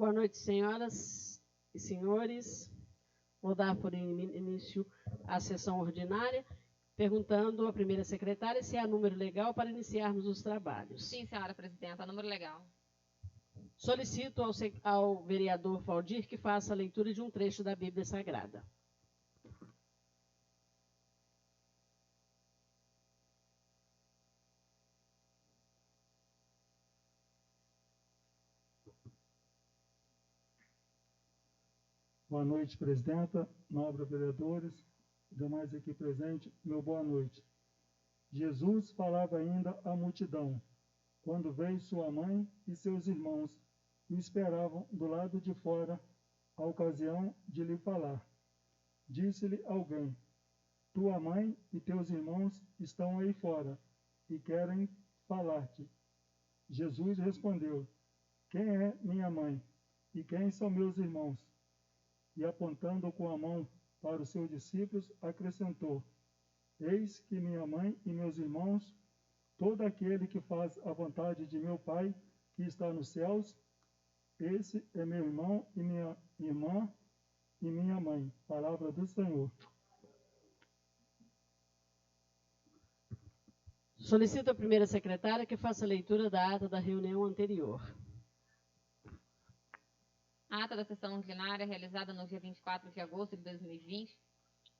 Boa noite, senhoras e senhores. Vou dar por início a sessão ordinária, perguntando à primeira secretária se há número legal para iniciarmos os trabalhos. Sim, senhora presidenta, número legal. Solicito ao vereador Valdir que faça a leitura de um trecho da Bíblia Sagrada. Boa noite, presidenta, nobres vereadores, demais aqui presentes, meu boa noite. Jesus falava ainda à multidão, quando veio sua mãe e seus irmãos, e o esperavam do lado de fora, a ocasião de lhe falar. Disse-lhe alguém, tua mãe e teus irmãos estão aí fora, e querem falar-te. Jesus respondeu, quem é minha mãe, e quem são meus irmãos? E apontando com a mão para os seus discípulos, acrescentou, eis que minha mãe e meus irmãos, todo aquele que faz a vontade de meu Pai, que está nos céus, esse é meu irmão e minha irmã e minha mãe. Palavra do Senhor. Solicito à primeira secretária que faça a leitura da ata da reunião anterior. A ata da sessão ordinária realizada no dia 24 de agosto de 2020,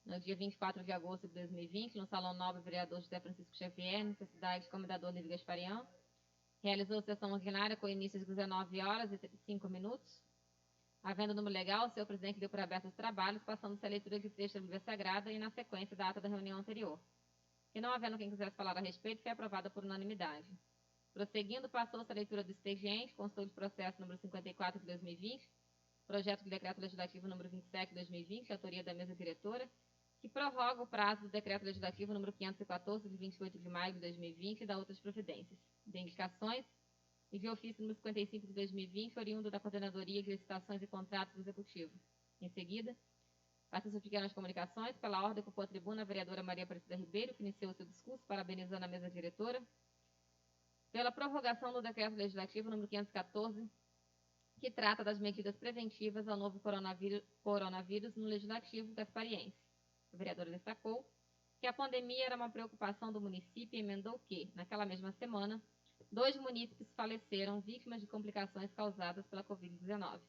no dia 24 de agosto de 2020, no Salão Nobre Vereador José Francisco Xavier, Necessidade Comendador Livre Gasparian, realizou a sessão ordinária com início às 19 horas e 35 minutos. Havendo número legal, o senhor presidente deu por aberto os trabalhos, passando-se a leitura de trecho da Bíblia Sagrada e na sequência da ata da reunião anterior. E não havendo quem quisesse falar a respeito, foi aprovada por unanimidade. Prosseguindo, passou-se a leitura do expediente, constou de processo número 54 de 2020, projeto de decreto legislativo número 27 de 2020, autoria da mesa diretora, que prorroga o prazo do decreto legislativo número 514 de 28 de maio de 2020 e da outras providências, de indicações e de ofício número 55 de 2020, oriundo da Coordenadoria de Licitações e Contratos do Executivo. Em seguida, passa-se pequenas comunicações, pela ordem ocupou a tribuna a vereadora Maria Aparecida Ribeiro, que iniciou seu discurso, parabenizando a mesa diretora, pela prorrogação do decreto legislativo número 514, que trata das medidas preventivas ao novo coronavírus no legislativo gaspariense. A vereadora destacou que a pandemia era uma preocupação do município e emendou que, naquela mesma semana, 2 munícipes faleceram vítimas de complicações causadas pela Covid-19.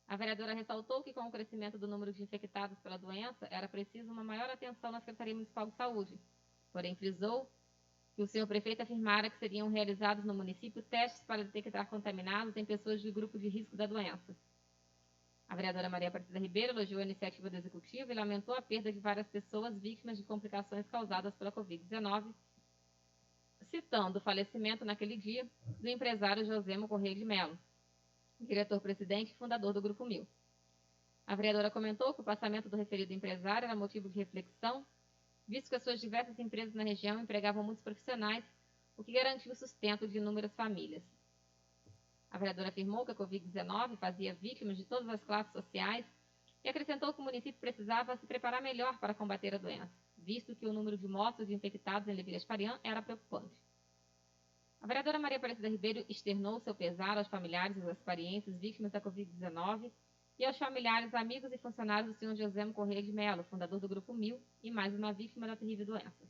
A vereadora ressaltou que, com o crescimento do número de infectados pela doença, era preciso uma maior atenção na Secretaria Municipal de Saúde, porém frisou que o senhor prefeito afirmara que seriam realizados no município testes para detectar contaminados em pessoas de grupo de risco da doença. A vereadora Maria Aparecida Ribeiro elogiou a iniciativa do Executivo e lamentou a perda de várias pessoas vítimas de complicações causadas pela Covid-19, citando o falecimento naquele dia do empresário Josemo Correia de Mello, diretor-presidente e fundador do Grupo Mil. A vereadora comentou que o passamento do referido empresário era motivo de reflexão, visto que as suas diversas empresas na região empregavam muitos profissionais, o que garantiu o sustento de inúmeras famílias. A vereadora afirmou que a Covid-19 fazia vítimas de todas as classes sociais e acrescentou que o município precisava se preparar melhor para combater a doença, visto que o número de mortos e infectados em Levi Gasparian era preocupante. A vereadora Maria Aparecida Ribeiro externou seu pesar aos familiares dos gasparienses vítimas da Covid-19 e aos familiares, amigos e funcionários do senhor Josemo Correia de Mello, fundador do Grupo Mil e mais uma vítima da terrível doença.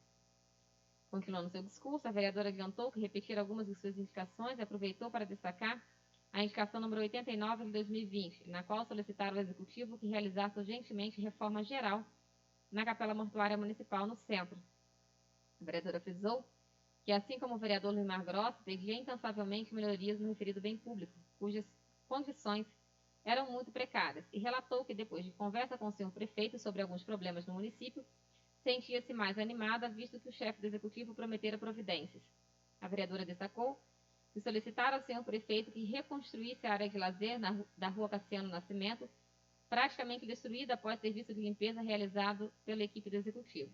Continuando seu discurso, a vereadora adiantou que repetir algumas de suas indicações e aproveitou para destacar a indicação número 89 de 2020, na qual solicitaram ao Executivo que realizasse urgentemente reforma geral na Capela Mortuária Municipal no centro. A vereadora frisou que, assim como o vereador Luimar Gross, pedia incansavelmente melhorias no referido bem público, cujas condições eram muito precárias, e relatou que, depois de conversa com o senhor prefeito sobre alguns problemas no município, sentia-se mais animada, visto que o chefe do executivo prometera providências. A vereadora destacou que solicitara ao senhor prefeito que reconstruísse a área de lazer da rua Cassiano Nascimento, praticamente destruída após serviço de limpeza realizado pela equipe do executivo.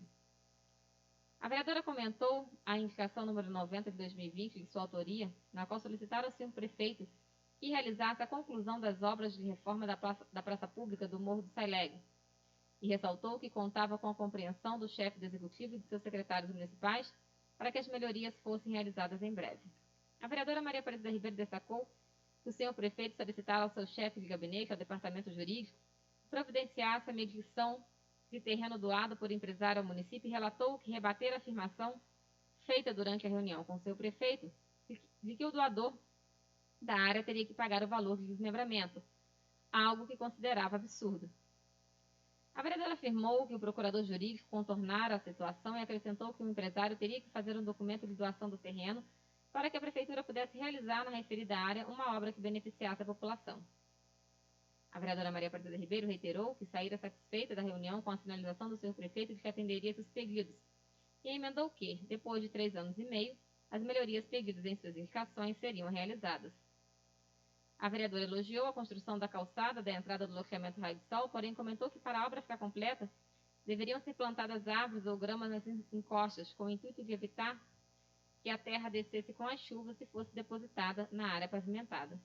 A vereadora comentou a indicação número 90 de 2020, de sua autoria, na qual solicitara ao senhor prefeito que realizasse a conclusão das obras de reforma da praça pública do Morro do Saileg, e ressaltou que contava com a compreensão do chefe do executivo e de seus secretários municipais para que as melhorias fossem realizadas em breve. A vereadora Maria Aparecida Ribeiro destacou que o senhor prefeito solicitara ao seu chefe de gabinete, ao departamento jurídico, providenciasse a medição de terreno doado por empresário ao município e relatou que rebater a afirmação feita durante a reunião com o seu prefeito de que o doador da área teria que pagar o valor de desmembramento, algo que considerava absurdo. A vereadora afirmou que o procurador jurídico contornara a situação e acrescentou que o empresário teria que fazer um documento de doação do terreno para que a prefeitura pudesse realizar na referida área uma obra que beneficiasse a população. A vereadora Maria Aparecida Ribeiro reiterou que saíra satisfeita da reunião com a sinalização do senhor prefeito de que atenderia seus pedidos e emendou que, depois de 3 anos e meio, as melhorias pedidas em suas indicações seriam realizadas. A vereadora elogiou a construção da calçada da entrada do loteamento Raio de Sol, porém comentou que para a obra ficar completa, deveriam ser plantadas árvores ou gramas nas encostas, com o intuito de evitar que a terra descesse com as chuvas e fosse depositada na área pavimentada.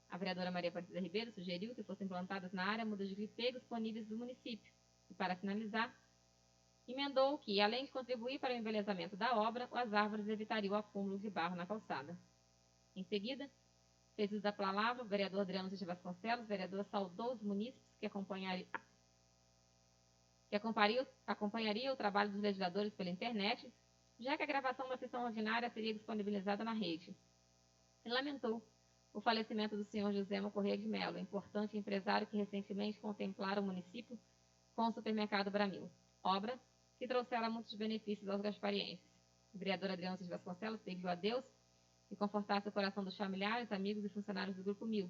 A vereadora Maria Aparecida Ribeiro sugeriu que fossem plantadas na área mudas de gripê disponíveis do município. E, para finalizar, emendou que, além de contribuir para o embelezamento da obra, as árvores evitariam o acúmulo de barro na calçada. Em seguida, fez uso da palavra o vereador Adriano Silva Vasconcelos, vereador saudou os munícipes que acompanharia o trabalho dos legisladores pela internet, já que a gravação da sessão ordinária seria disponibilizada na rede. E lamentou o falecimento do senhor José Correia de Melo, importante empresário que recentemente contemplara o município com o supermercado Bramil, obra que trouxera muitos benefícios aos gasparienses. O vereador Adriano Silva Vasconcelos pediu a Deus que confortasse o coração dos familiares, amigos e funcionários do Grupo 1000,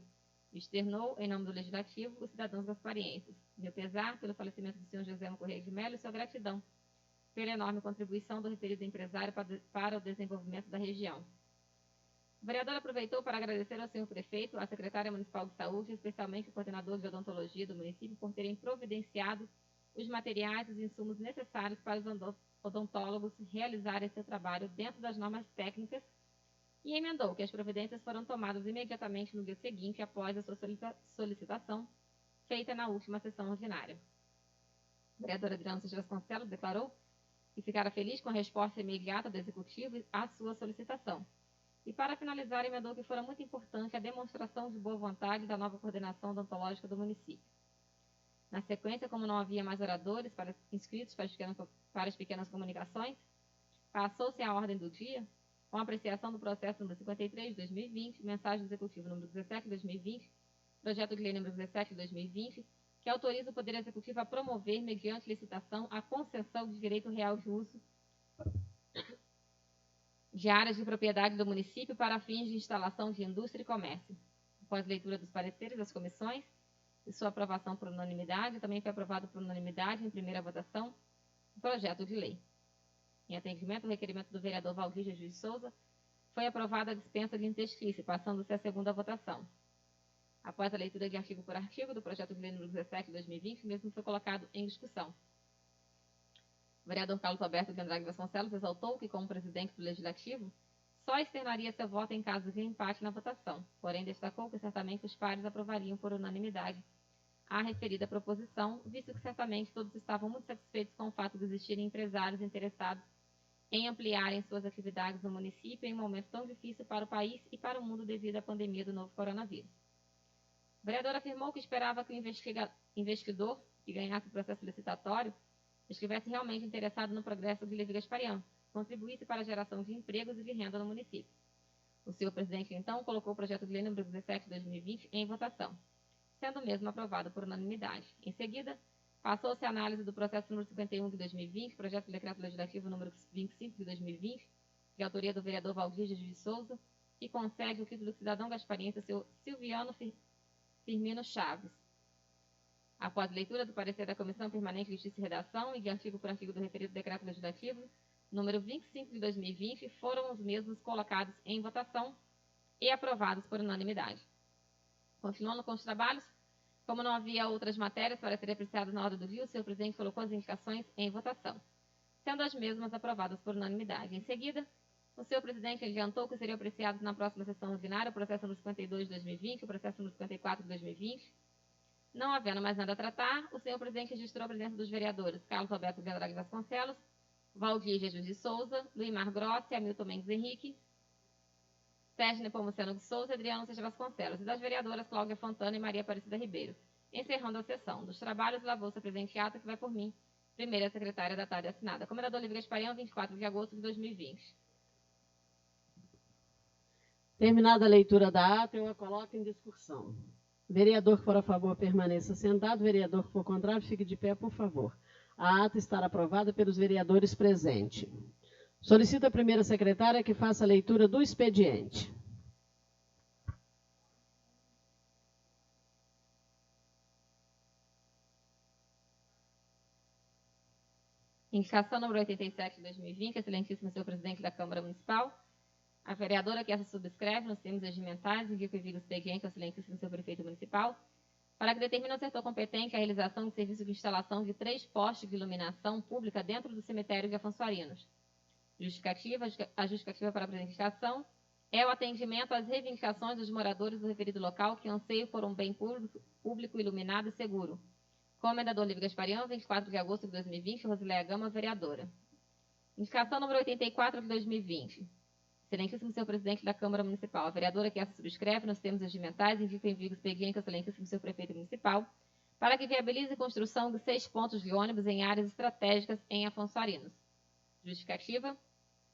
e externou, em nome do Legislativo, os cidadãos gasparienses, meu pesar pelo falecimento do senhor José Correia de Melo e sua gratidão pela enorme contribuição do referido empresário para o desenvolvimento da região. O vereador aproveitou para agradecer ao senhor prefeito, à secretária municipal de saúde, especialmente o coordenador de odontologia do município, por terem providenciado os materiais e os insumos necessários para os odontólogos realizarem seu trabalho dentro das normas técnicas e emendou que as providências foram tomadas imediatamente no dia seguinte após a sua solicitação, feita na última sessão ordinária. O vereador Adriano Silva Vasconcelos declarou que ficara feliz com a resposta imediata do Executivo à sua solicitação. E, para finalizar, emendou que fora muito importante a demonstração de boa vontade da nova coordenação odontológica do município. Na sequência, como não havia mais oradores inscritos para as pequenas comunicações, passou-se à ordem do dia, com a apreciação do processo número 53 de 2020, mensagem do Executivo número 17 de 2020, projeto de lei número 17 de 2020, que autoriza o Poder Executivo a promover, mediante licitação, a concessão de direito real de uso de áreas de propriedade do município para fins de instalação de indústria e comércio. Após leitura dos pareceres das comissões e sua aprovação por unanimidade, também foi aprovado por unanimidade em primeira votação o projeto de lei. Em atendimento ao requerimento do vereador Valdir Jesus de Souza, foi aprovada a dispensa de interstício, passando-se à segunda votação. Após a leitura de artigo por artigo do projeto de lei número 17 de 2020, o mesmo foi colocado em discussão. O vereador Carlos Alberto de Andrade Vasconcelos exaltou que, como presidente do Legislativo, só externaria seu voto em caso de empate na votação, porém destacou que certamente os pares aprovariam por unanimidade a referida proposição, visto que certamente todos estavam muito satisfeitos com o fato de existirem empresários interessados em ampliarem suas atividades no município em um momento tão difícil para o país e para o mundo devido à pandemia do novo coronavírus. O vereador afirmou que esperava que o investidor que ganhasse o processo licitatório estivesse realmente interessado no progresso de Levi Gasparian, contribuísse para a geração de empregos e de renda no município. O senhor presidente, então, colocou o projeto de lei número 17 de 2020 em votação, sendo o mesmo aprovado por unanimidade. Em seguida, passou-se a análise do processo número 51 de 2020, projeto de decreto legislativo número 25 de 2020, de autoria do vereador Valdir Jesus de Souza, que concede o título de cidadão gaspariense ao senhor Silviano Firmino Chaves. Após leitura do parecer da Comissão Permanente de Justiça e Redação e de artigo por artigo do referido decreto legislativo número 25 de 2020, foram os mesmos colocados em votação e aprovados por unanimidade. Continuando com os trabalhos, como não havia outras matérias para serem apreciadas na ordem do dia, o senhor presidente colocou as indicações em votação, sendo as mesmas aprovadas por unanimidade. Em seguida, o senhor presidente adiantou que seriam apreciados na próxima sessão ordinária o processo número 52 de 2020 e o processo número 54 de 2020. Não havendo mais nada a tratar, o senhor presidente registrou a presença dos vereadores Carlos Alberto de Andrade Vasconcelos, Valdir Jesus de Souza, Luimar Grossi, Hamilton Mendes Henrique, Sérgio Nepomuceno de Souza e Adriano Seixas Vasconcelos, e das vereadoras Cláudia Fontana e Maria Aparecida Ribeiro. Encerrando a sessão. Dos trabalhos, lavou-se a presente ata, que vai por mim, primeira secretária da tarde assinada. Comendador Livre Gasparian, 24 de agosto de 2020. Terminada a leitura da ata, eu a coloco em discussão. Vereador que for a favor, permaneça sentado. Vereador que for contrário, fique de pé, por favor. A ata estará aprovada pelos vereadores presentes. Solicito a primeira secretária que faça a leitura do expediente. Indicação número 87 de 2020, excelentíssimo senhor presidente da Câmara Municipal. A vereadora que essa subscreve nos termos regimentais, indica o envio do expediente ao excelentíssimo senhor prefeito municipal, para que determine ao setor competente a realização de serviço de instalação de 3 postes de iluminação pública dentro do cemitério de Afonsoarinos. A justificativa para a apresentação é o atendimento às reivindicações dos moradores do referido local que anseiam por um bem público iluminado e seguro. Comendador Livre Gasparian, 24 de agosto de 2020, Rosileia Gama, vereadora. Indicação número 84 de 2020. Excelentíssimo senhor presidente da Câmara Municipal, a vereadora que essa subscreve nos termos regimentais indica o envio do expediente ao excelentíssimo senhor prefeito municipal para que viabilize a construção de 6 pontos de ônibus em áreas estratégicas em Afonsoarinos. Justificativa.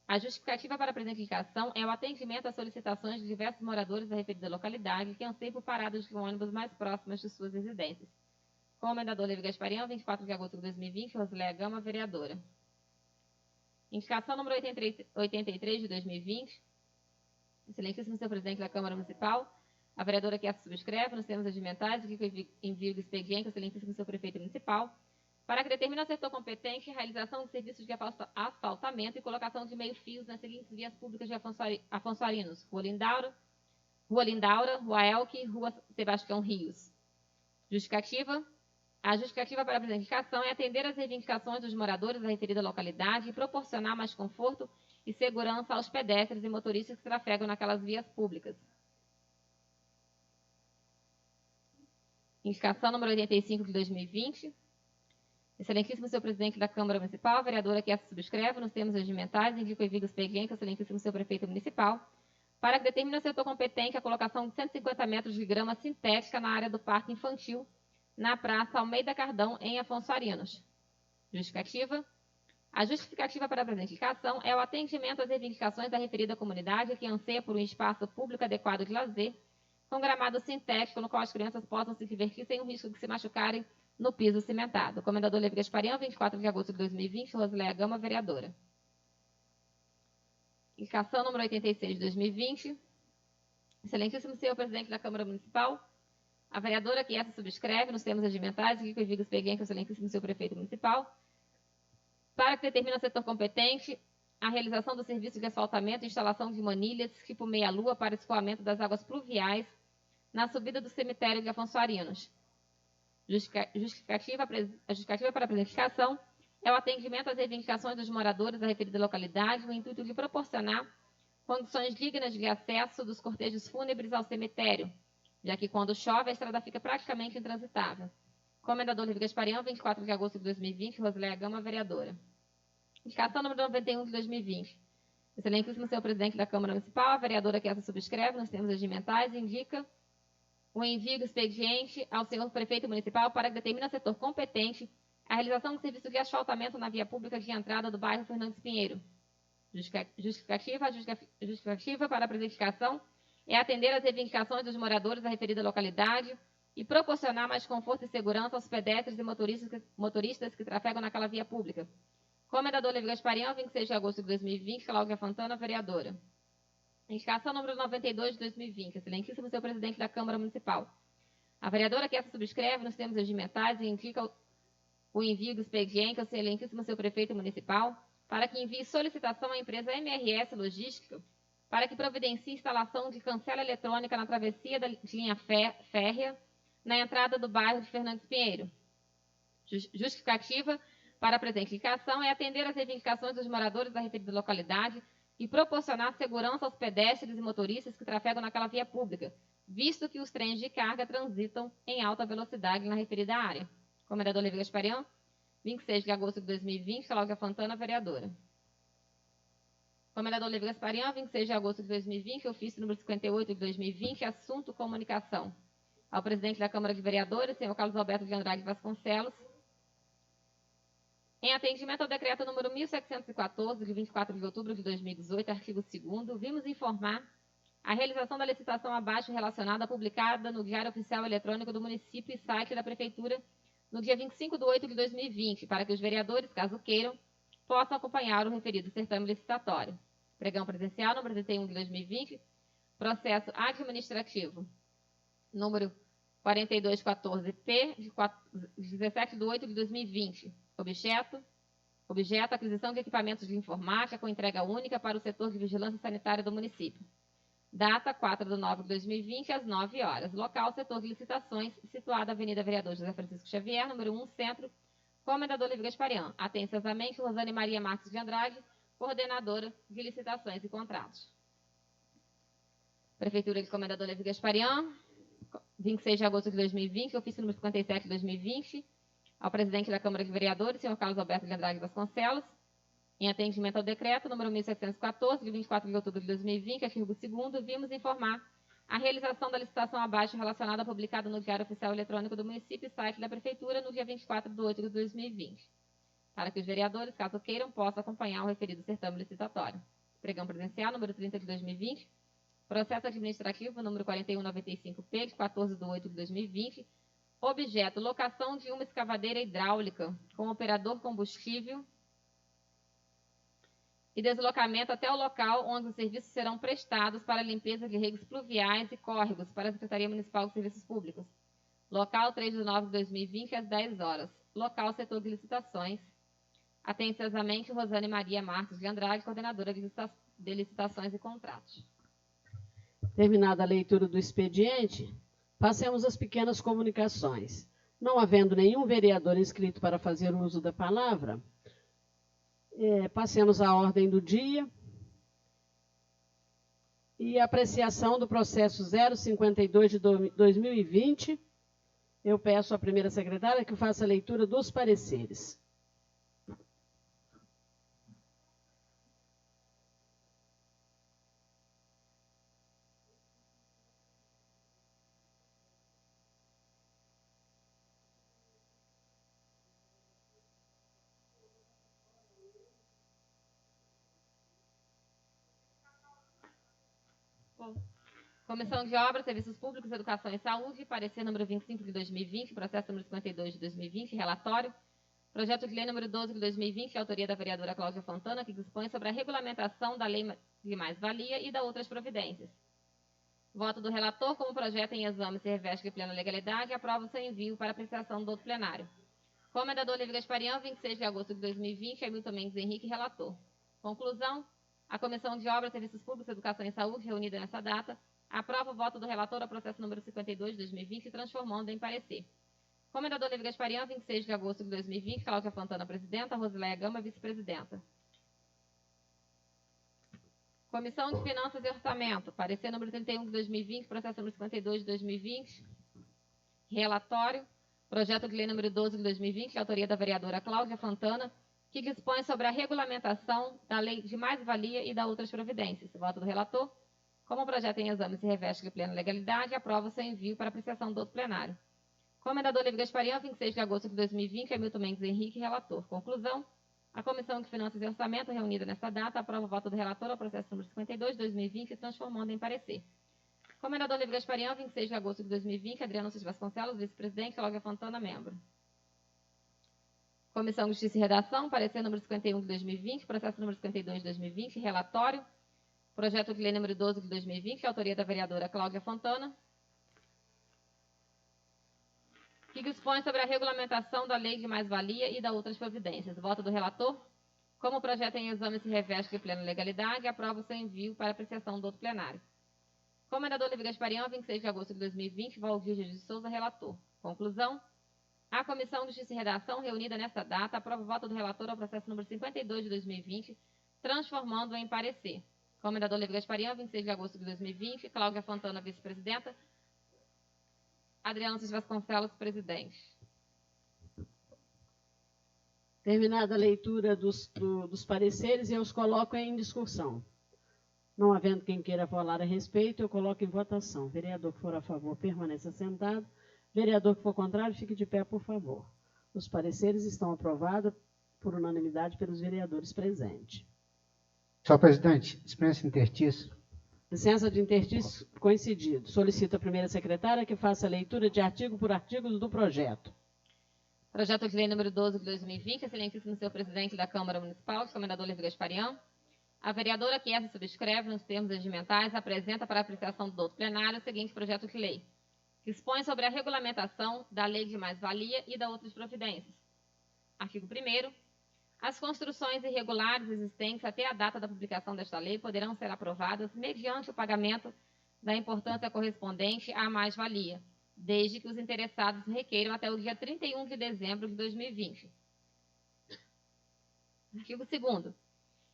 A justificativa para a presente indicação é o atendimento às solicitações de diversos moradores da referida localidade que anseiam por paradas de ônibus mais próximas de suas residências. Comendador Livre Gasparian, 24 de agosto de 2020, Rosileia Gama, vereadora. Indicação número 83 de 2020. Excelentíssimo senhor presidente da Câmara Municipal, a vereadora que essa subscreve nos termos regimentais e que envio do expediente ao excelentíssimo senhor prefeito municipal, para que determine ao setor competente a realização de serviços de asfaltamento e colocação de meio-fios nas seguintes vias públicas de Afonsoarinos: Rua Lindaura, Rua Elque e Rua Sebastião Rios. Justificativa. A justificativa para a presente indicação é atender às reivindicações dos moradores da referida localidade e proporcionar mais conforto e segurança aos pedestres e motoristas que trafegam naquelas vias públicas. Indicação número 85 de 2020. Excelentíssimo senhor presidente da Câmara Municipal, a vereadora que essa subscreve nos termos regimentais indica o envio do expediente ao excelentíssimo senhor prefeito municipal para que determine ao setor competente a colocação de 150 metros de grama sintética na área do parque infantil na Praça Almeida Cardão, em Afonsoarinos. Justificativa. A justificativa para a presente indicação é o atendimento às reivindicações da referida comunidade que anseia por um espaço público adequado de lazer, com gramado sintético no qual as crianças possam se divertir sem o risco de se machucarem no piso cimentado. Comendador Livre Gasparian, 24 de agosto de 2020, Rosileia Gama, vereadora. Indicação número 86 de 2020. Excelentíssimo senhor presidente da Câmara Municipal, a vereadora que essa subscreve nos termos regimentais e que envia o expediente ao excelentíssimo senhor prefeito municipal para que determine ao setor competente a realização do serviço de asfaltamento e instalação de manilhas tipo meia-lua para escoamento das águas pluviais na subida do cemitério de Afonsoarinos. A justificativa para a presente indicação é o atendimento às reivindicações dos moradores da referida localidade no intuito de proporcionar condições dignas de acesso dos cortejos fúnebres ao cemitério, já que quando chove a estrada fica praticamente intransitável. Comendador Livre Gasparian, 24 de agosto de 2020, Rosileia Gama, vereadora. Indicação número 91 de 2020. Excelentíssimo senhor presidente da Câmara Municipal, a vereadora que essa subscreve nos termos regimentais indica o envio do expediente ao senhor prefeito municipal para que determine ao setor competente a realização do serviço de asfaltamento na via pública de entrada do bairro Fernandes Pinheiro. Justificativa para a presente indicação é atender às reivindicações dos moradores da referida localidade e proporcionar mais conforto e segurança aos pedestres e motoristas que trafegam naquela via pública. Comendador Livre Gasparian, 26 de agosto de 2020, Cláudia Fontana, vereadora. Indicação número 92 de 2020, excelentíssimo senhor presidente da Câmara Municipal. A vereadora que essa subscreve nos termos regimentais e indica o envio do expediente ao excelentíssimo senhor prefeito municipal para que envie solicitação à empresa MRS Logística para que providencie instalação de cancela eletrônica na travessia da linha férrea na entrada do bairro de Fernandes Pinheiro. Justificativa para a presente indicação é atender às reivindicações dos moradores da referida localidade e proporcionar segurança aos pedestres e motoristas que trafegam naquela via pública, visto que os trens de carga transitam em alta velocidade na referida área. Comendador Livre Gasparian, 26 de agosto de 2020, Cláudia Fontana, vereadora. Comendador Livre Gasparian, 26 de agosto de 2020, ofício número 58 de 2020, assunto comunicação. Ao presidente da Câmara de Vereadores, senhor Carlos Alberto de Andrade Vasconcelos, em atendimento ao decreto número 1714, de 24 de outubro de 2018, artigo 2º, vimos informar a realização da licitação abaixo relacionada publicada no Diário Oficial Eletrônico do município e site da Prefeitura no dia 25 de 8 de 2020, para que os vereadores, caso queiram, possam acompanhar o referido certame licitatório. Pregão presencial número 31 de 2020, processo administrativo número 4214-P, de 17 de 8 de 2020. Objeto, aquisição de equipamentos de informática com entrega única para o setor de vigilância sanitária do município. Data 4 de 9 de 2020, às 9 horas. Local, setor de licitações, situado Avenida Vereador José Francisco Xavier, número 1, Centro, Comendador Livre Gasparian. Atenciosamente, Rosane Maria Marques de Andrade, coordenadora de licitações e contratos. Prefeitura de Comendador Livre Gasparian, 26 de agosto de 2020, ofício número 57 de 2020, ao presidente da Câmara de Vereadores, senhor Carlos Alberto de Andrade Vasconcelos, em atendimento ao decreto número 1714, de 24 de outubro de 2020, artigo 2º, vimos informar a realização da licitação abaixo relacionada publicada no Diário Oficial Eletrônico do município e site da Prefeitura no dia 24 de 8 de 2020, para que os vereadores, caso queiram, possam acompanhar o referido certame licitatório. Pregão presencial número 30 de 2020, processo administrativo número 4195-P, de 14 de 8 de 2020, objeto, locação de uma escavadeira hidráulica com operador combustível e deslocamento até o local onde os serviços serão prestados para a limpeza de regos pluviais e córregos para a Secretaria Municipal de Serviços Públicos. Local, 3 de 9 de 2020, às 10 horas. Local, setor de licitações. Atenciosamente, Rosane Maria Marques de Andrade, coordenadora de licitações e contratos. Terminada a leitura do expediente, passemos às pequenas comunicações. Não havendo nenhum vereador inscrito para fazer uso da palavra, passemos à ordem do dia e apreciação do processo 052 de 2020. Eu peço à primeira secretária que faça a leitura dos pareceres. Comissão de Obras, Serviços Públicos, Educação e Saúde, parecer número 25 de 2020, processo número 52 de 2020, relatório, projeto de lei número 12 de 2020, de autoria da vereadora Cláudia Fontana, que dispõe sobre a regulamentação da lei de mais-valia e da outras providências. Voto do relator, como projeto em exame se reveste de plena legalidade, aprova o seu envio para apreciação do outro plenário. Comendador Livre Gasparian, 26 de agosto de 2020, Hamilton Mendes Henrique, relator. Conclusão. A Comissão de Obras, Serviços Públicos, Educação e Saúde, reunida nessa data, aprova o voto do relator ao processo número 52 de 2020, transformando em parecer. Comendador Livre Gasparian, 26 de agosto de 2020, Cláudia Fontana, presidenta, Rosileia Gama, vice-presidenta. Comissão de Finanças e Orçamento, parecer número 31 de 2020, processo número 52 de 2020, relatório, projeto de lei número 12 de 2020, de autoria da vereadora Cláudia Fontana, que dispõe sobre a regulamentação da lei de mais-valia e da outras providências. Voto do relator. Como o projeto em exame se reveste de plena legalidade, aprova o seu envio para apreciação do outro plenário. Comendador Livre Gasparian, 26 de agosto de 2020, Hamilton Mendes Henrique, relator. Conclusão. A Comissão de Finanças e Orçamento, reunida nesta data, aprova o voto do relator ao processo número 52 de 2020, transformando em parecer. Comendador Livre Gasparian, 26 de agosto de 2020, Adriano Cis Vasconcelos, vice-presidente, Cláudia Fontana, membro. Comissão de Justiça e Redação, parecer número 51 de 2020, processo número 52 de 2020, relatório, projeto de lei número 12 de 2020, de autoria da vereadora Cláudia Fontana, que dispõe sobre a regulamentação da lei de mais-valia e da outras providências. Voto do relator. Como o projeto em exame se reveste de plena legalidade, aprova o seu envio para apreciação do outro plenário. Comendador Livre Gasparian, 26 de agosto de 2020, Valdir de Souza, relator. Conclusão. A Comissão de Justiça e Redação, reunida nesta data, aprova o voto do relator ao processo número 52 de 2020, transformando em parecer. Comendador Livre Gasparian, 26 de agosto de 2020, Cláudia Fontana, vice-presidenta, Adriano Cis Vasconcelos, presidente. Terminada a leitura dos pareceres, eu os coloco em discussão. Não havendo quem queira falar a respeito, eu coloco em votação. Vereador que for a favor, permaneça sentado. Vereador que for contrário, fique de pé, por favor. Os pareceres estão aprovados por unanimidade pelos vereadores presentes. Senhor presidente, dispensa interstício. Licença de interstício coincidido. Solicito a primeira secretária que faça a leitura de artigo por artigo do projeto. Projeto de lei número 12 de 2020, excelentíssimo senhor presidente da Câmara Municipal, comendador Levi Gasparian. A vereadora que essa subscreve nos termos regimentais apresenta para apreciação do douto plenário o seguinte projeto de lei, que expõe sobre a regulamentação da lei de mais-valia e da outras providências. Artigo 1º. As construções irregulares existentes até a data da publicação desta lei poderão ser aprovadas mediante o pagamento da importância correspondente à mais-valia, desde que os interessados requeiram até o dia 31 de dezembro de 2020. Artigo 2º.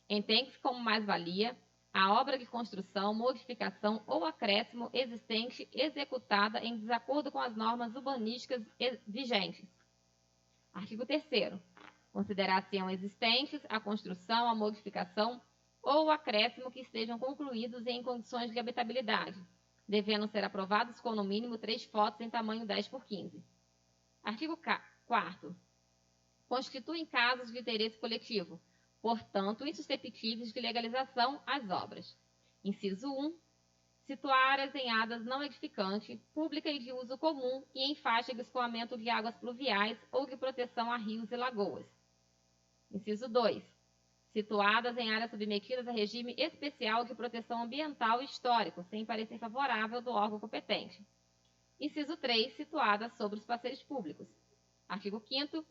Entende-se como mais-valia a obra de construção, modificação ou acréscimo existente executada em desacordo com as normas urbanísticas vigentes. Artigo 3º. Considerar-se-ão existentes a construção, a modificação ou o acréscimo que estejam concluídos e em condições de habitabilidade, devendo ser aprovados com no mínimo 3 fotos em tamanho 10x15. Artigo 4º. Constituem casos de interesse coletivo, portanto, insuscetíveis de legalização às obras. Inciso 1. Situar arezeniadas não edificante, pública e de uso comum e em faixa de escoamento de águas pluviais ou de proteção a rios e lagoas. Inciso 2. Situadas em áreas submetidas a regime especial de proteção ambiental e histórico, sem parecer favorável do órgão competente. Inciso 3. Situadas sobre os passeios públicos. Artigo 5º.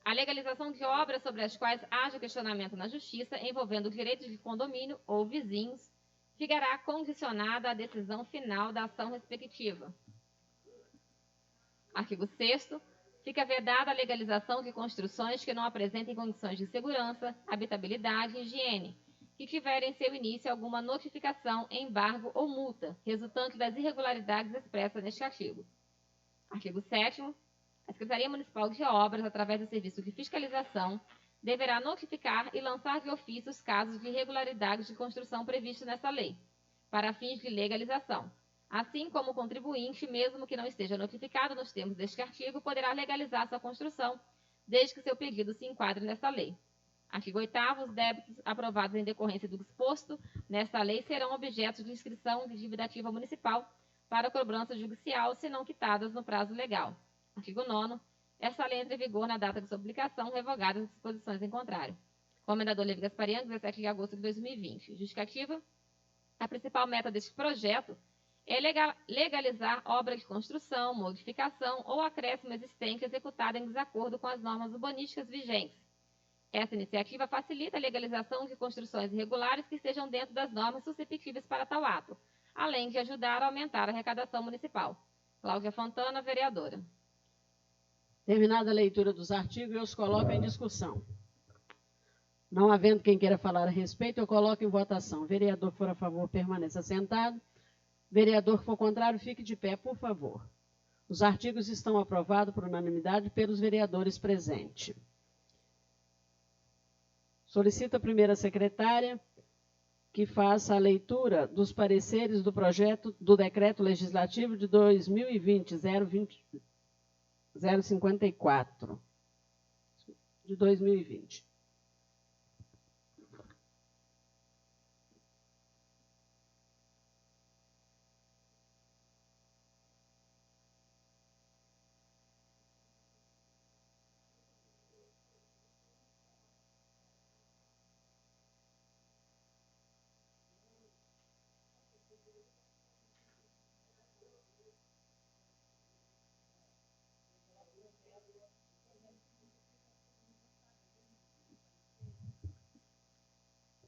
A legalização de obras sobre as quais haja questionamento na Justiça envolvendo direitos de condomínio ou vizinhos ficará condicionada à decisão final da ação respectiva. Artigo 6º. Fica vedada a legalização de construções que não apresentem condições de segurança, habitabilidade e higiene, que tiverem em seu início alguma notificação, embargo ou multa, resultante das irregularidades expressas neste artigo. Artigo 7º. A Secretaria Municipal de Obras, através do Serviço de Fiscalização, deverá notificar e lançar de ofício os casos de irregularidades de construção previstos nesta lei, para fins de legalização. Assim como o contribuinte, mesmo que não esteja notificado nos termos deste artigo, poderá legalizar sua construção, desde que seu pedido se enquadre nesta lei. Artigo 8º. Os débitos aprovados em decorrência do disposto nesta lei serão objetos de inscrição de dívida ativa municipal para cobrança judicial, se não quitadas no prazo legal. Artigo 9º. Esta lei entra em vigor na data de sua publicação, revogadas as disposições em contrário. Comendador Levi Gasparian, 17 de agosto de 2020. Justificativa. A principal meta deste projeto é legalizar obra de construção, modificação ou acréscimo existente executada em desacordo com as normas urbanísticas vigentes. Essa iniciativa facilita a legalização de construções irregulares que estejam dentro das normas susceptíveis para tal ato, além de ajudar a aumentar a arrecadação municipal. Cláudia Fontana, vereadora. Terminada a leitura dos artigos, eu os coloco em discussão. Não havendo quem queira falar a respeito, eu coloco em votação. Vereador que for a favor, permaneça sentado. Vereador que for contrário, fique de pé, por favor. Os artigos estão aprovados por unanimidade pelos vereadores presentes. Solicito a primeira secretária que faça a leitura dos pareceres do projeto do Decreto Legislativo de 054 de 2020.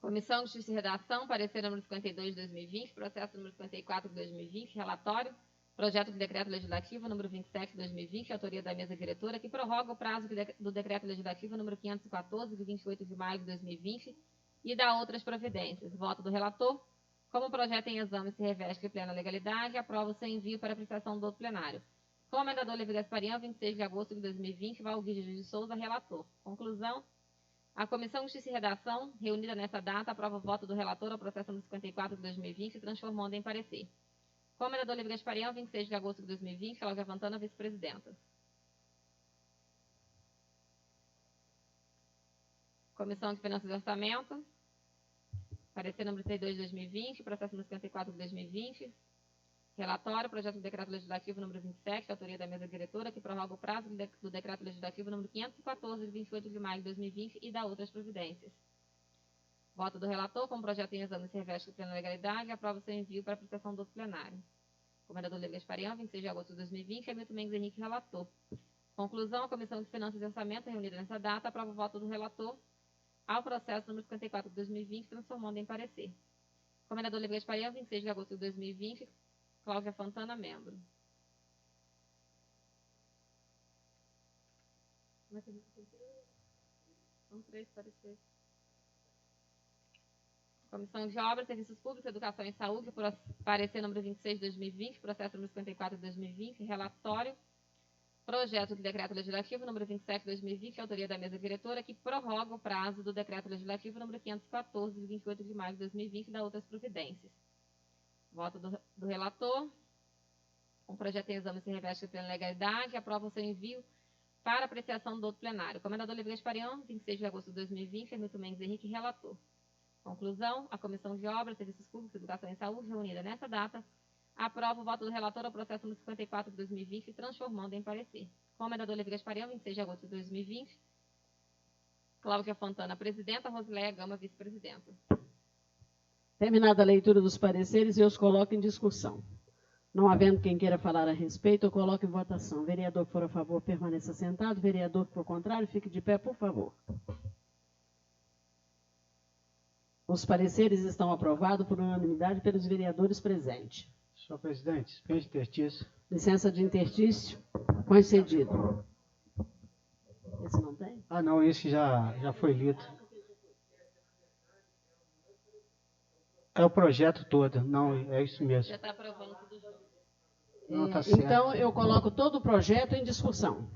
Comissão de Justiça e Redação, parecer número 52 de 2020, processo número 54 de 2020, relatório, projeto de decreto legislativo número 27 de 2020, autoria da mesa diretora, que prorroga o prazo do decreto legislativo número 514, de 28 de maio de 2020, e dá outras providências. Voto do relator. Como o projeto em exame se reveste de plena legalidade, aprova o seu envio para apreciação do outro plenário. Comendador Levi Gasparian, 26 de agosto de 2020, Valguide de Souza, relator. Conclusão. A Comissão de Justiça e Redação, reunida nessa data, aprova o voto do relator ao processo número 54 de 2020, transformando em parecer. Comendador Lívia Gasparian, 26 de agosto de 2020, Cláudia Fontana, vice-presidenta. Comissão de Finanças e Orçamento, parecer número 32 de 2020, processo número 54 de 2020. Relatório, projeto de decreto legislativo número 27, autoria da mesa diretora, que prorroga o prazo do decreto legislativo número 514, de 28 de maio de 2020 e dá outras providências. Voto do relator, como projeto em exame se reveste de plena legalidade, aprova o seu envio para apreciação do outro plenário. Comendador Lívia Gasparian, 26 de agosto de 2020, Hamilton Mendes Henrique, relator. Conclusão, a Comissão de Finanças e Orçamento, reunida nessa data, aprova o voto do relator ao processo número 54 de 2020, transformando em parecer. Comendador Lívia Gasparian, 26 de agosto de 2020, Cláudia Fontana, membro. São 3 pareceres. Comissão de Obras, Serviços Públicos, Educação e Saúde, por parecer número 26 de 2020, processo número 54 de 2020, relatório, projeto de decreto legislativo número 27 de 2020, autoria da mesa diretora, que prorroga o prazo do decreto legislativo número 514, de 28 de maio de 2020, e dá outras providências. Voto do relator. O projeto em exame se reveste de plena legalidade, aprova o seu envio para apreciação do outro plenário. Comendador Lívia Gasparian, 26 de agosto de 2020, Hamilton Mendes Henrique, relator. Conclusão, a Comissão de Obras, Serviços Públicos, Educação e Saúde, reunida nessa data, aprova o voto do relator ao processo número 54 de 2020, transformando em parecer. Comendador Lívia Gasparian, 26 de agosto de 2020, Cláudia Fontana, presidenta, Rosileia Gama, vice-presidenta. Terminada a leitura dos pareceres, eu os coloco em discussão. Não havendo quem queira falar a respeito, eu coloco em votação. Vereador que for a favor, permaneça sentado. Vereador que for contrário, fique de pé, por favor. Os pareceres estão aprovados por unanimidade pelos vereadores presentes. Senhor presidente, dispensa interstício. Licença de interstício concedido. Esse não tem? Ah, não, esse já foi lido. É o projeto todo, não, é isso mesmo. Já está aprovando tudo junto. Não, tá certo. Então, eu coloco todo o projeto em discussão.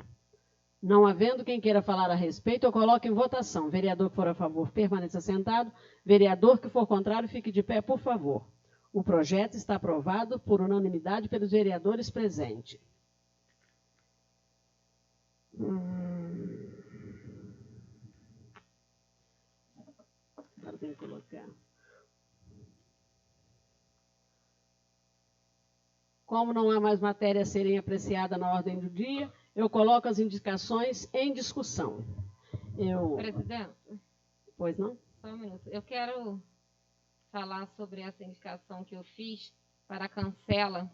Não havendo quem queira falar a respeito, eu coloco em votação. Vereador que for a favor, permaneça sentado. Vereador que for contrário, fique de pé, por favor. O projeto está aprovado por unanimidade pelos vereadores presentes. Agora tem que colocar. Como não há mais matéria a serem apreciada na ordem do dia, eu coloco as indicações em discussão. Presidente? Pois não? Só um minuto. Eu quero falar sobre essa indicação que eu fiz para a cancela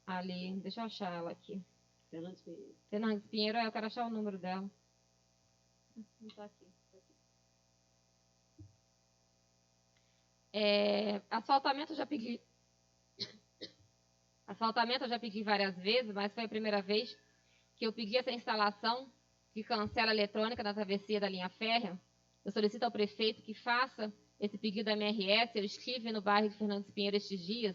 ali. Deixa eu achar ela aqui. Fernandes Pinheiro. Fernandes Pinheiro, eu quero achar o número dela. Não está aqui. Asfaltamento eu já pedi. Asfaltamento eu já pedi várias vezes, mas foi a primeira vez que eu pedi essa instalação de cancela eletrônica na travessia da linha férrea. Eu solicito ao prefeito que faça esse pedido da MRS. Eu estive no bairro de Fernandes Pinheiro estes dias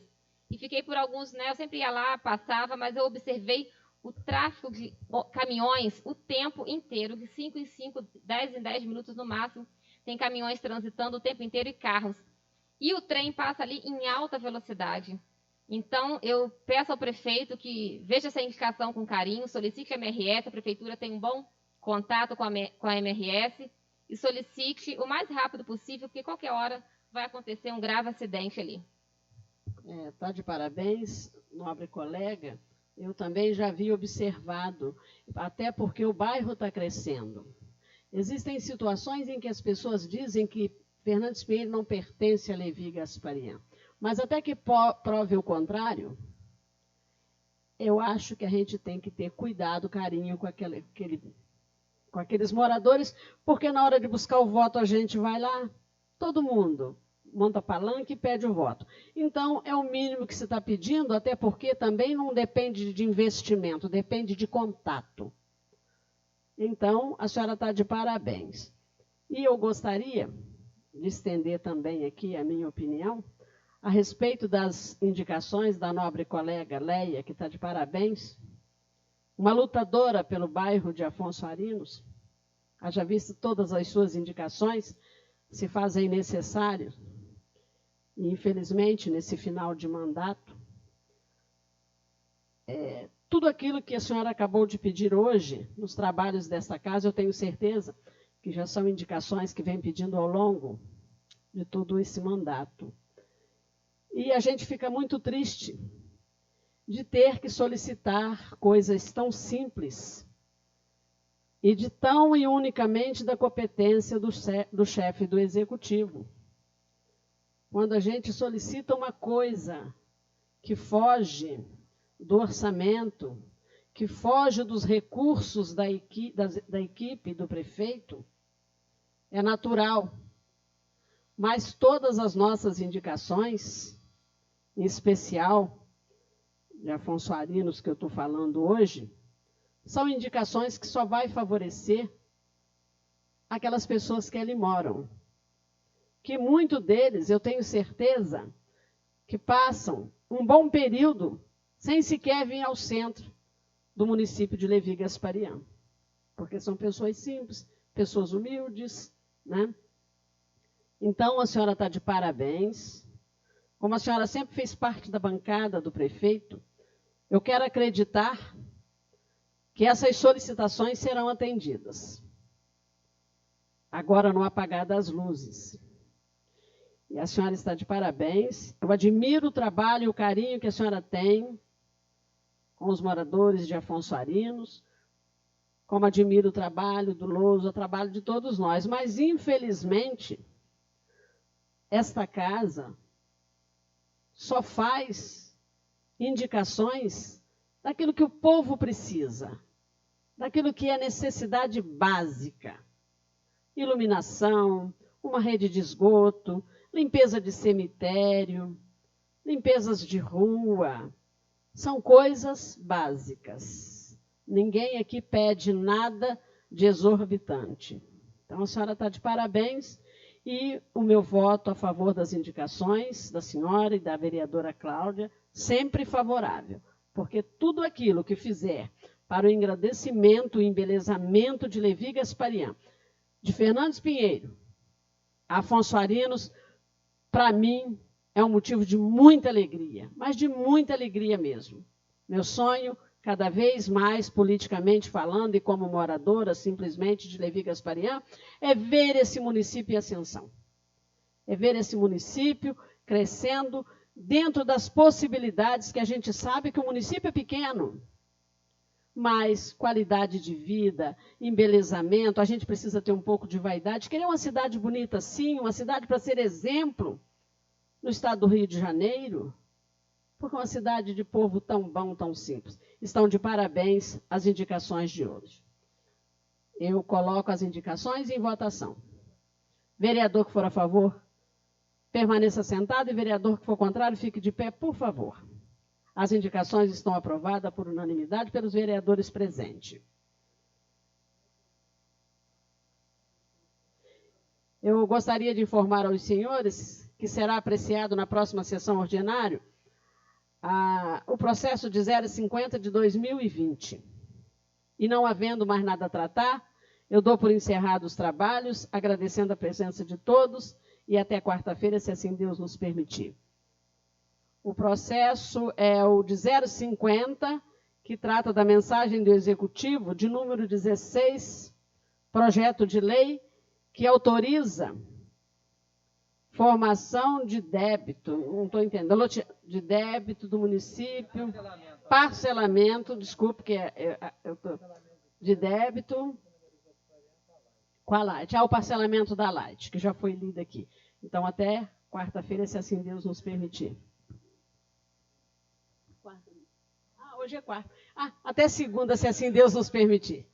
e fiquei por alguns, né? Eu sempre ia lá, passava, mas eu observei o tráfego de caminhões o tempo inteiro, de 5 em 5, 10 em 10 minutos no máximo. Tem caminhões transitando o tempo inteiro e carros. E o trem passa ali em alta velocidade. Então, eu peço ao prefeito que veja essa indicação com carinho, solicite a MRS, a prefeitura tem um bom contato com a MRS, e solicite o mais rápido possível, porque qualquer hora vai acontecer um grave acidente ali. Está de parabéns, nobre colega. Eu também já havia observado, até porque o bairro está crescendo. Existem situações em que as pessoas dizem que Fernandes Pinheiro não pertence a Levi Gasparian. Mas até que prove o contrário, eu acho que a gente tem que ter cuidado, carinho com aqueles moradores, porque na hora de buscar o voto a gente vai lá, todo mundo monta palanque e pede o voto. Então, é o mínimo que se está pedindo, até porque também não depende de investimento, depende de contato. Então, a senhora está de parabéns. E eu gostaria de estender também aqui a minha opinião, a respeito das indicações da nobre colega Leia, que está de parabéns, uma lutadora pelo bairro de Afonso Arinos, haja visto todas as suas indicações, se fazem necessário, e infelizmente, nesse final de mandato, tudo aquilo que a senhora acabou de pedir hoje, nos trabalhos desta casa, eu tenho certeza que já são indicações que vem pedindo ao longo de todo esse mandato. E a gente fica muito triste de ter que solicitar coisas tão simples e de tão e unicamente da competência do chefe do executivo. Quando a gente solicita uma coisa que foge do orçamento, que foge dos recursos da equipe do prefeito, é natural. Mas todas as nossas indicações, em especial de Afonso Arinos, que eu estou falando hoje, são indicações que só vai favorecer aquelas pessoas que ali moram. Que muito deles, eu tenho certeza, que passam um bom período sem sequer vir ao centro do município de Levi Gasparian. Porque são pessoas simples, pessoas humildes, né? Então, a senhora está de parabéns. Como a senhora sempre fez parte da bancada do prefeito, eu quero acreditar que essas solicitações serão atendidas. Agora, no apagar das luzes. E a senhora está de parabéns. Eu admiro o trabalho e o carinho que a senhora tem com os moradores de Afonso Arinos, como admiro o trabalho do Louso, o trabalho de todos nós. Mas, infelizmente, esta casa só faz indicações daquilo que o povo precisa, daquilo que é necessidade básica. Iluminação, uma rede de esgoto, limpeza de cemitério, limpezas de rua. São coisas básicas. Ninguém aqui pede nada de exorbitante. Então, a senhora está de parabéns. E o meu voto a favor das indicações da senhora e da vereadora Cláudia, sempre favorável, porque tudo aquilo que fizer para o engrandecimento e embelezamento de Levi Gasparian, de Fernandes Pinheiro, Afonso Arinos, para mim é um motivo de muita alegria, mas de muita alegria mesmo. Meu sonho, cada vez mais politicamente falando e como moradora simplesmente de Levi Gasparian, é ver esse município em ascensão. É ver esse município crescendo dentro das possibilidades que a gente sabe que o município é pequeno. Mas qualidade de vida, embelezamento, a gente precisa ter um pouco de vaidade. Querer uma cidade bonita, sim, uma cidade para ser exemplo no estado do Rio de Janeiro, porque é uma cidade de povo tão bom, tão simples. Estão de parabéns as indicações de hoje. Eu coloco as indicações em votação. Vereador que for a favor, permaneça sentado, e vereador que for contrário, fique de pé, por favor. As indicações estão aprovadas por unanimidade pelos vereadores presentes. Eu gostaria de informar aos senhores que será apreciado na próxima sessão ordinária o processo de 050 de 2020. E não havendo mais nada a tratar, eu dou por encerrados os trabalhos, agradecendo a presença de todos e até quarta-feira, se assim Deus nos permitir. O processo é o de 050, que trata da mensagem do Executivo, de número 16, projeto de lei, que autoriza formação de débito, não estou entendendo, de débito do município, parcelamento, desculpe, que de débito com a Light. O parcelamento da Light, que já foi lido aqui. Então, até quarta-feira, se assim Deus nos permitir. Hoje é quarta. Até segunda, se assim Deus nos permitir.